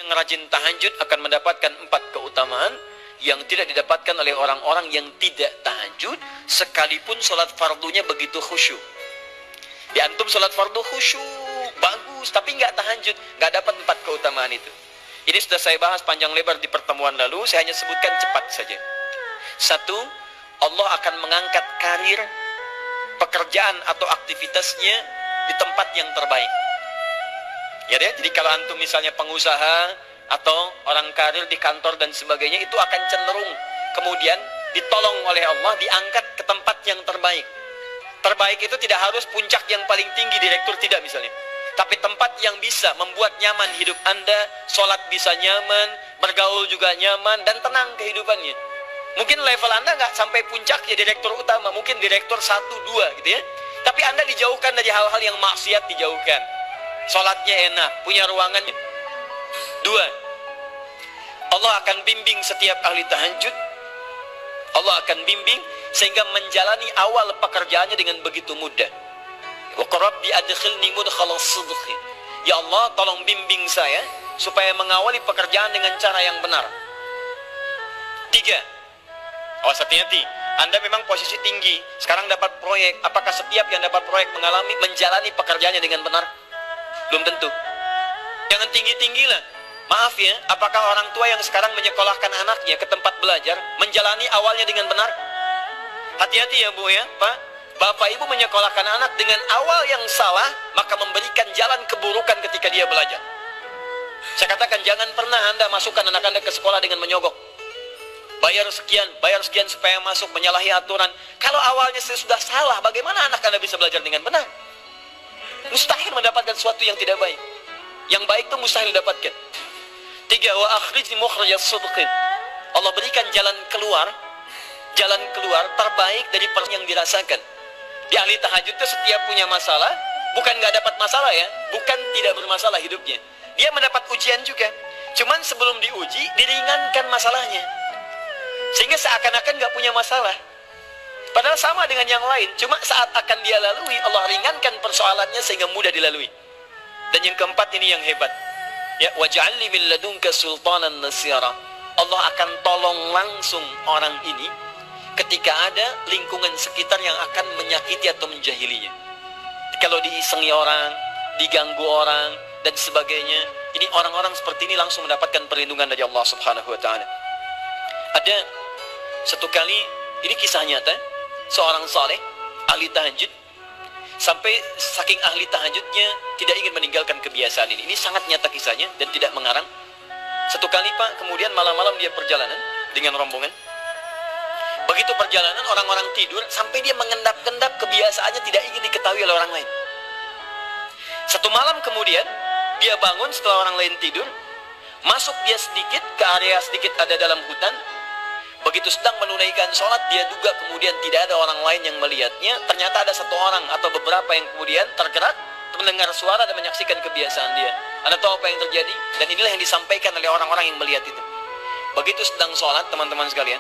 Yang rajin tahajud akan mendapatkan 4 keutamaan yang tidak didapatkan oleh orang-orang yang tidak tahajud, sekalipun sholat fardunya begitu khusyuk. Di antum sholat fardu khusyuk, bagus, tapi nggak tahajud, nggak dapat 4 keutamaan itu. Ini sudah saya bahas panjang lebar di pertemuan lalu, saya hanya sebutkan cepat saja. 1, Allah akan mengangkat karir, pekerjaan atau aktivitasnya di tempat yang terbaik. Ya deh, jadi kalau antum misalnya pengusaha atau orang karir di kantor dan sebagainya, itu akan cenderung kemudian ditolong oleh Allah, diangkat ke tempat yang terbaik. Terbaik itu tidak harus puncak yang paling tinggi, direktur tidak misalnya. Tapi tempat yang bisa membuat nyaman hidup Anda, sholat bisa nyaman, bergaul juga nyaman, dan tenang kehidupannya. Mungkin level Anda nggak sampai puncaknya direktur utama, mungkin direktur 1, 2 gitu ya. Tapi Anda dijauhkan dari hal-hal yang maksiat, dijauhkan. Sholatnya enak, punya ruangan. 2, Allah akan bimbing setiap ahli tahajud. Allah akan bimbing sehingga menjalani awal pekerjaannya dengan begitu mudah. Wa rabbi adkhilni mudkhalas sidqi. Ya Allah, tolong bimbing saya supaya mengawali pekerjaan dengan cara yang benar. 3, awas hati-hati. Anda memang posisi tinggi, sekarang dapat proyek. Apakah setiap yang dapat proyek menjalani pekerjaannya dengan benar? Belum tentu. Jangan tinggi-tinggi lah. Maaf ya, apakah orang tua yang sekarang menyekolahkan anaknya ke tempat belajar menjalani awalnya dengan benar? Hati-hati ya Bu ya, Pak. Bapak Ibu menyekolahkan anak dengan awal yang salah, maka memberikan jalan keburukan ketika dia belajar. Saya katakan jangan pernah Anda masukkan anak Anda ke sekolah dengan menyogok. Bayar sekian supaya masuk, menyalahi aturan. Kalau awalnya sudah salah, bagaimana anak Anda bisa belajar dengan benar? Mustahil mendapatkan sesuatu yang tidak baik. Yang baik itu mustahil didapatkan. 3, wa akhrijni mukhrajas sidqin. Allah berikan jalan keluar terbaik dari yang dirasakan. Di ahli tahajud itu setiap punya masalah, bukan nggak dapat masalah ya, bukan tidak bermasalah hidupnya. Dia mendapat ujian juga. Cuman sebelum diuji, diringankan masalahnya. Sehingga seakan-akan nggak punya masalah. Padahal sama dengan yang lain, cuma saat akan dia lalui, Allah ringankan persoalannya sehingga mudah dilalui. Dan yang keempat ini yang hebat. Ya, waj'alni min ladunka sultanan nasira. Allah akan tolong langsung orang ini ketika ada lingkungan sekitar yang akan menyakiti atau menjahilinya. Kalau diisengi orang, diganggu orang, dan sebagainya, ini orang-orang seperti ini langsung mendapatkan perlindungan dari Allah Subhanahu wa Ta'ala. Ada satu kali, ini kisah nyata, seorang saleh, ahli tahajud, sampai saking ahli tahajudnya tidak ingin meninggalkan kebiasaan ini. Ini sangat nyata kisahnya dan tidak mengarang. Satu kali Pak, kemudian malam-malam dia perjalanan dengan rombongan. Begitu perjalanan, orang-orang tidur sampai dia mengendap-endap, kebiasaannya tidak ingin diketahui oleh orang lain. Satu malam kemudian dia bangun setelah orang lain tidur, masuk dia sedikit ke area sedikit ada dalam hutan. Begitu sedang menunaikan sholat, dia duga kemudian tidak ada orang lain yang melihatnya. Ternyata ada satu orang atau beberapa yang kemudian tergerak, mendengar suara dan menyaksikan kebiasaan dia. Anda tahu apa yang terjadi? Dan inilah yang disampaikan oleh orang-orang yang melihat itu. Begitu sedang sholat, teman-teman sekalian,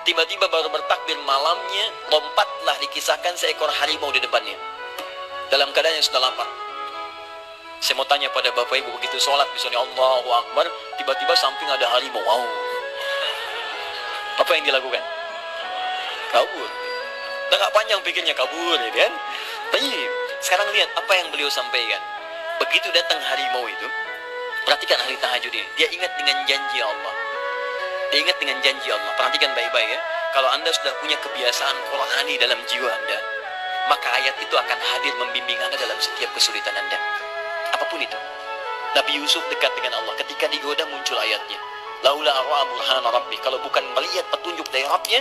tiba-tiba baru bertakbir malamnya, lompatlah dikisahkan seekor harimau di depannya. Dalam keadaan yang sudah lapar. Saya mau tanya pada Bapak Ibu, begitu sholat, misalnya Allahu Akbar, tiba-tiba samping ada harimau. Wow. Apa yang dilakukan? Kabur. Udah gak panjang pikirnya, kabur ya kan? Baik. Sekarang lihat apa yang beliau sampaikan. Begitu datang harimau itu, perhatikan ahli tahajud ini. Dia ingat dengan janji Allah. Dia ingat dengan janji Allah. Perhatikan baik-baik ya. Kalau Anda sudah punya kebiasaan Qur'ani dalam jiwa Anda, maka ayat itu akan hadir membimbing Anda dalam setiap kesulitan Anda. Apapun itu. Nabi Yusuf dekat dengan Allah. Ketika digoda muncul ayatnya. Laula ara'a burhana rabbi. Kalau bukan melihat petunjuk dari Rabbnya,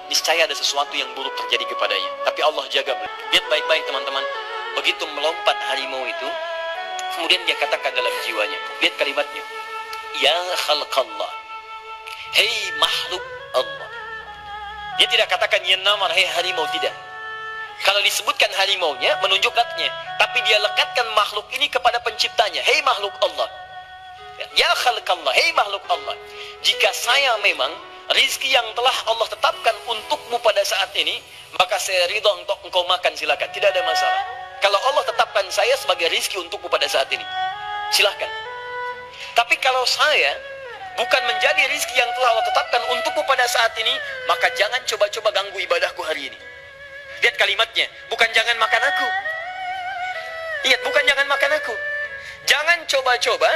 niscaya ada sesuatu yang buruk terjadi kepadanya. Tapi Allah jaga. Lihat baik-baik teman-teman. Begitu melompat harimau itu, kemudian dia katakan dalam jiwanya. Lihat kalimatnya. Ya khalqallah. Hei makhluk Allah. Dia tidak katakan ya namar, hei harimau, tidak. Kalau disebutkan harimaunya, menunjuk zatnya. Tapi dia lekatkan makhluk ini kepada penciptanya. Hei makhluk Allah. Ya khalqallah, hei makhluk Allah. Jika saya memang rizki yang telah Allah tetapkan untukmu pada saat ini, maka saya ridho untuk engkau makan, silakan, tidak ada masalah. Kalau Allah tetapkan saya sebagai rizki untukmu pada saat ini, silakan. Tapi kalau saya bukan menjadi rizki yang telah Allah tetapkan untukmu pada saat ini, maka jangan coba-coba ganggu ibadahku hari ini. Lihat kalimatnya, bukan jangan makan aku. Lihat, bukan jangan makan aku. Jangan coba-coba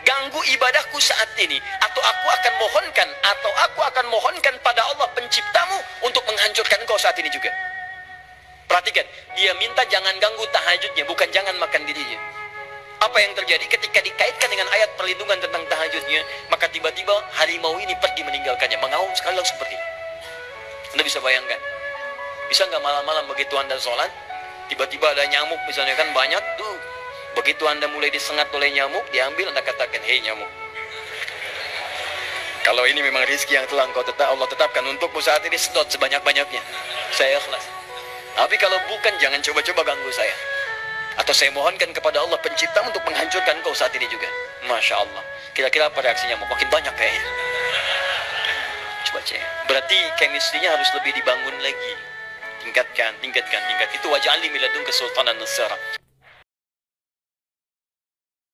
ganggu ibadahku saat ini, atau aku akan mohonkan pada Allah penciptamu untuk menghancurkan kau saat ini juga. Perhatikan, dia minta jangan ganggu tahajudnya, bukan jangan makan dirinya. Apa yang terjadi ketika dikaitkan dengan ayat perlindungan tentang tahajudnya, maka tiba-tiba harimau ini pergi meninggalkannya, mengaum sekali langsung seperti ini. Anda bisa bayangkan, bisa nggak malam-malam begitu Anda sholat, tiba-tiba ada nyamuk misalnya kan banyak tuh. Begitu Anda mulai disengat oleh nyamuk, diambil, Anda katakan, hei nyamuk, kalau ini memang rizki yang telah Allah tetapkan untukmu saat ini, sedot sebanyak-banyaknya, saya ikhlas. Tapi kalau bukan, jangan coba-coba ganggu saya. Atau saya mohonkan kepada Allah pencipta untuk menghancurkan kau saat ini juga. Masya Allah. Kira-kira apa reaksi nyamuk? Makin banyak kayaknya. Coba cek. Berarti chemistry-nya harus lebih dibangun lagi. Tingkatkan. Itu waj'alni min ladunka sultanan nasira.